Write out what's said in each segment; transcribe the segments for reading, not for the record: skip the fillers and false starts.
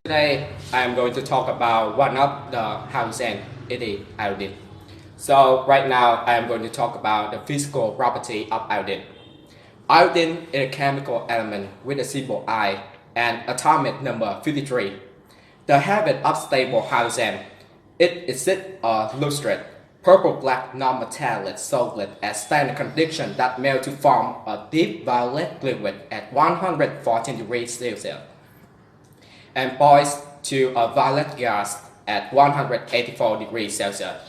Today I am going to talk about one of the housing, it is iodine. So right now I am going to talk about the physical property of iodine. Iodine is a chemical element with a symbol I and atomic number 53. The habit of stable housing, it exits a lustrate, purple-black non-metallic solid at standard condition that melt to form a deep violet liquid at 114 degrees Celsius and boils to a violet gas at 184 degrees Celsius.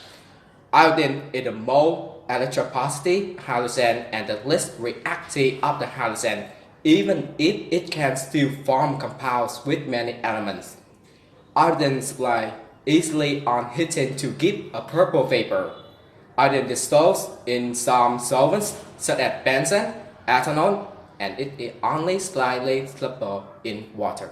Iodine is the most electropositive halogen and the least reactive of the halogen, even if it can still form compounds with many elements. Iodine splits easily on heating to give a purple vapor. Iodine dissolves in some solvents such as benzene, ethanol, and it is only slightly soluble in water.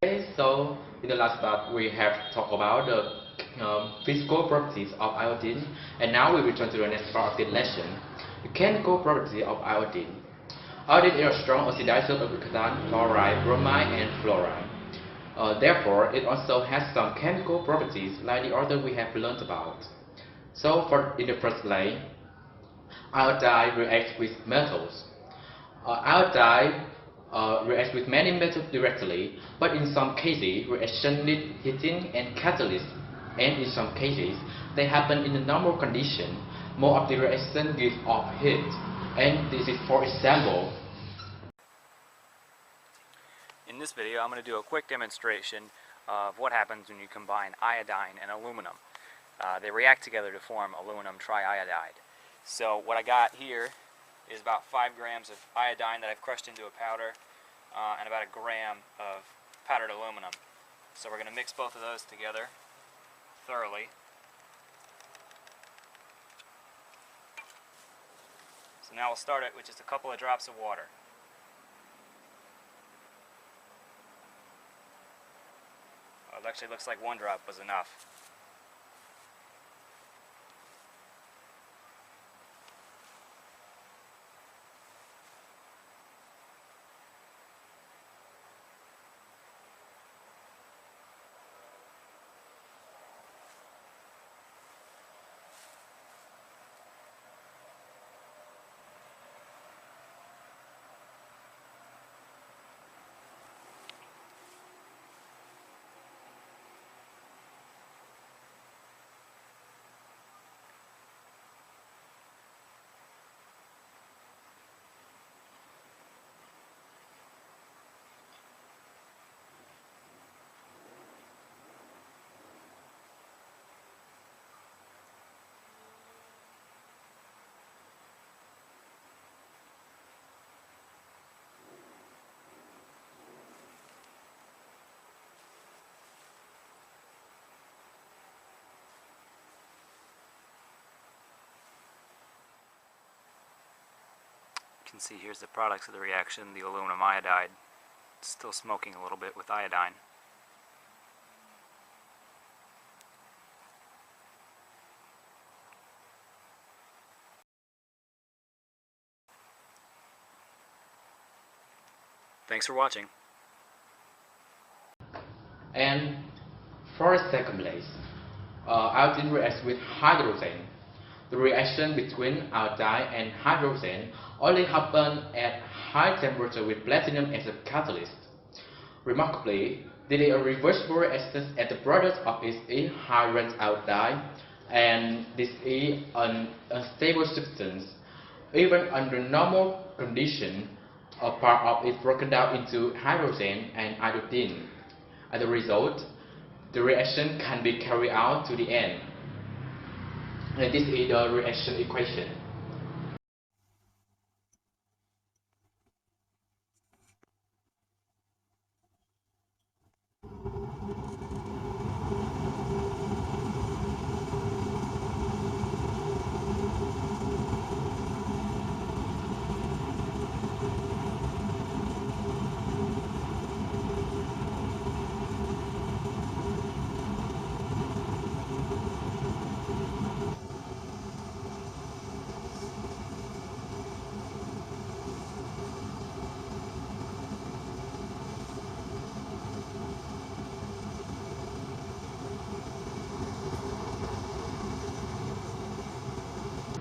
Okay, so in the last part we have talked about the physical properties of iodine, and now we return to the next part of the lesson, the chemical properties of iodine. Iodine is a strong oxidizer of carbon, chloride, bromide, and fluoride. Therefore, it also has some chemical properties like the other we have learned about. So, in the first place, iodine reacts with metals. Iodine reacts with many metals directly, but in some cases, reaction need heating and catalyst, and in some cases, they happen in a normal condition. More of the reaction gives off heat, and this is, for example. In this video, I'm going to do a quick demonstration of what happens when you combine iodine and aluminum. They react together to form aluminum triiodide. So what I got here is about 5 grams of iodine that I've crushed into a powder and about 1 gram of powdered aluminum. So we're going to mix both of those together thoroughly. So now we'll start it with just a couple of drops of water. It actually looks like 1 drop was enough. You can see here's the products of the reaction, the aluminum iodide. It's still smoking a little bit with iodine. Thanks for watching. And for the second place, iodine reacts with hydrogen. The reaction between iodine and hydrogen only happens at high temperature with platinum as a catalyst. Remarkably, there is a reversible reaction at the product of its inherent iodine, and this is an unstable substance. Even under normal conditions, a part of it broken down into hydrogen and iodine. As a result, the reaction can be carried out to the end. And this is the reaction equation.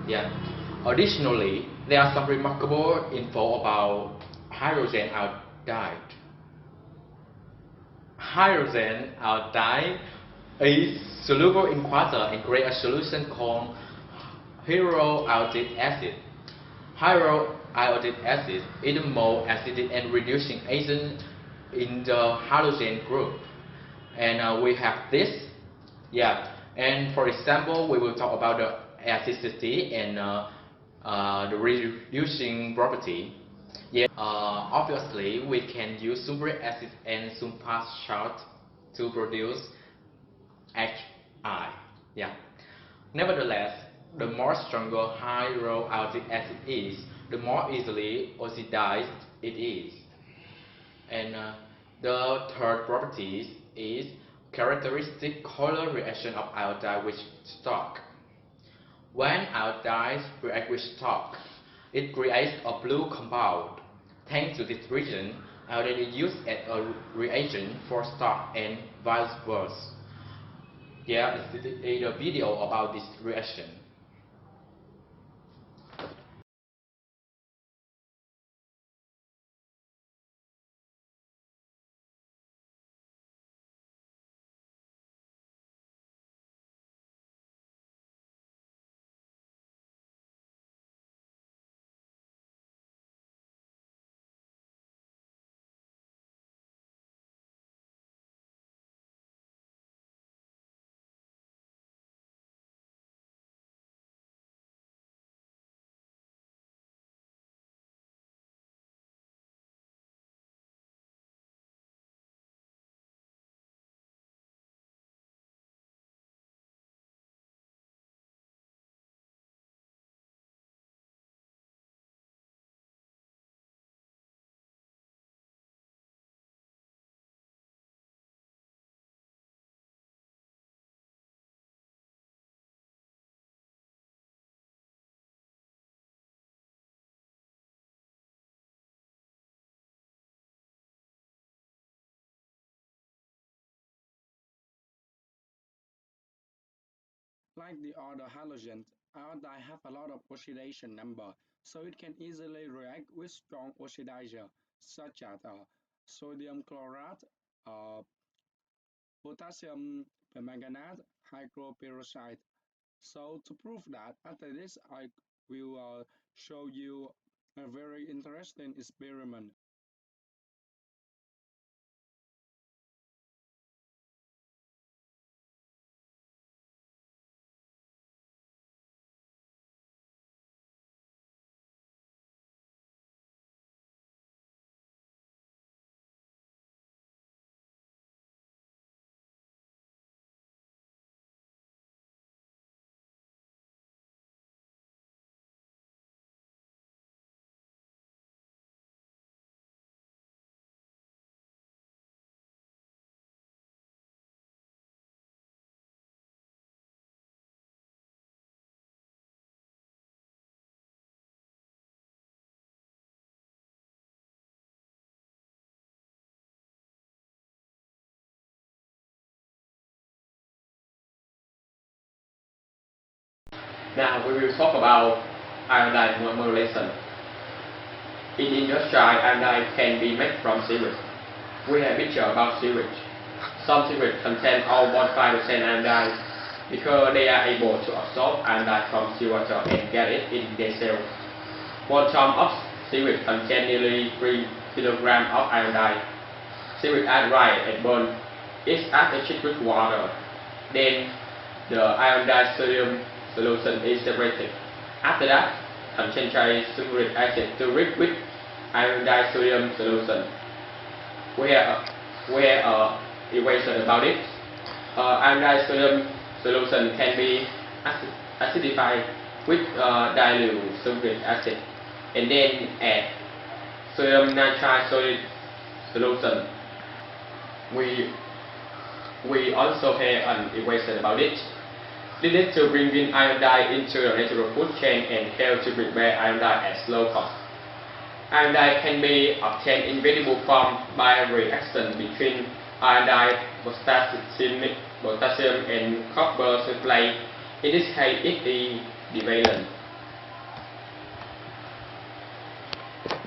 Yeah. Additionally, there are some remarkable info about hydrogen iodide. Hydrogen iodide is soluble in water and create a solution called hydroiodic acid. Hydroiodic acid is the most acidic and reducing agent in the hydrogen group. And we have this. Yeah. And for example, we will talk about the acidity and the reducing property. Yeah. Obviously, we can use sulfuric acid and sulfate salt to produce Hi. Yeah. Nevertheless, the more stronger hydroiodic acid is, the more easily oxidized it is. And the third property is characteristic color reaction of iodide with stock. When iodide reacts with stock, it creates a blue compound. Thanks to this reason, iodine is used as a reagent for stock and vice versa. Yeah, it's a video about this reaction. Like the other halogens, iodide have a lot of oxidation number, so it can easily react with strong oxidizer, such as sodium chloride, uh, potassium permanganate, hydroperoxide. So to prove that, after this I will show you a very interesting experiment. Now we will talk about iodine monomerization. In industrial, iodine can be made from sewage. We have a picture about sewage. Some sewage contain all 1.5% iodine because they are able to absorb iodine from seawater and get it in their cells. 1 ton of sewage contains nearly 3 kilograms of iodine. Sewage are dry and burned. It's attached with water. Then the iodized sodium solution is separated. After that, concentrate sulfuric acid to react with iodized sodium solution. We have equation about it. Iodized sodium solution can be acidified with dilute sulfuric acid and then add sodium nitrite solid solution. We also have an equation about it. This is to bring in iodine into the natural food chain and help to prepare iodine at low cost. Iodine can be obtained in variable form by reaction between iodine, potassium and copper sulfate. In this case, it is divalent.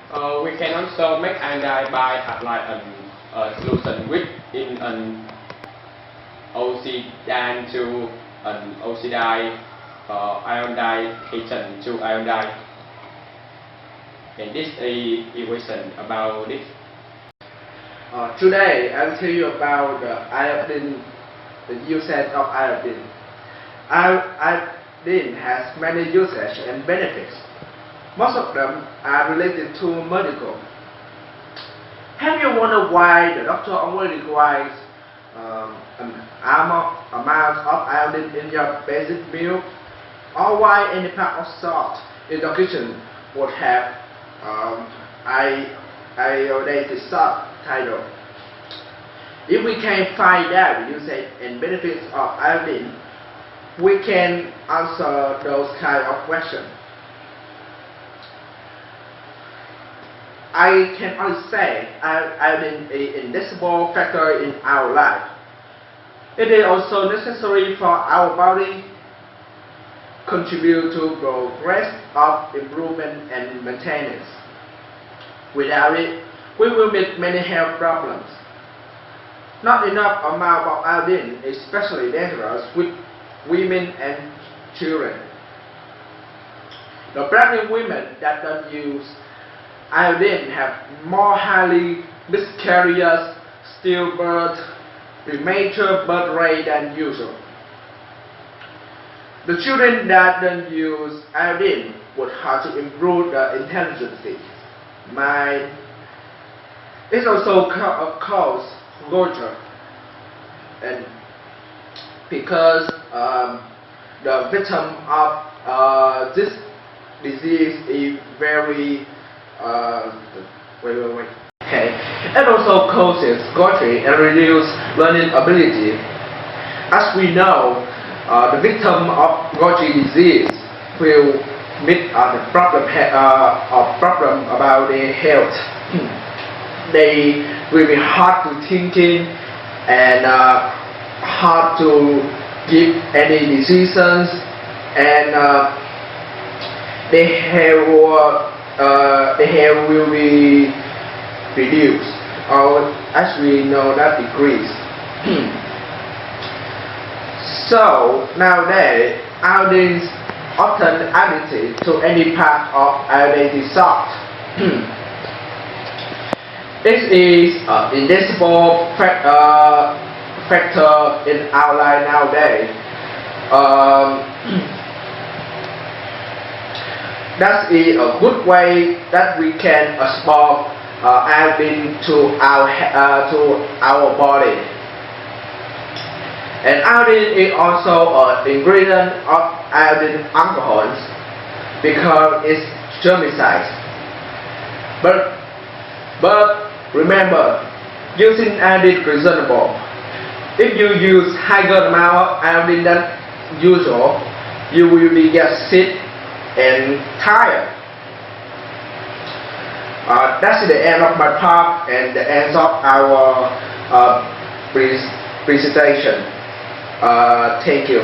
We can also make iodine by applying a solution with in an oxidine to an oxidized iodine agent to iodine. And this is equation about this. Today I'll tell you about the iodine, the usage of iodine. Iodine has many usages and benefits. Most of them are related to medical. Have you wondered why the doctor only requires an amount of iodine in your basic meal, or why any part of salt in the kitchen would have iodinated salt title? If we can find out the usage and benefits of iodine, we can answer those kind of questions. I can only say iodine is an indispensable factor in our life. It is also necessary for our body, contribute to progress of improvement and maintenance. Without it, we will meet many health problems. Not enough amount of iodine is especially dangerous with women and children. The pregnant women that don't use iodine have more highly miscarriages, stillbirth, premature birth rate than usual. The children that don't use iodine would have to improve their intelligence, mind. It also causes goiter, and because the victim of this disease is very Okay. It also causes goiter and reduces learning ability. As we know, the victim of goiter disease will meet the problem about their health. They will be hard to thinking and hard to give any decisions, and their hair will be reduced, or as we know, that decrease. So nowadays, iodine is often added to any part of iodinated salt. It is an indispensable factor in our life nowadays. That is a good way that we can absorb iodine to our body. And iodine is also an ingredient of iodine alcohols because it's germicide. But remember, using iodine is reasonable. If you use higher amount of iodine than usual, you will get sick and tired. That's the end of my part and the end of our presentation. Thank you.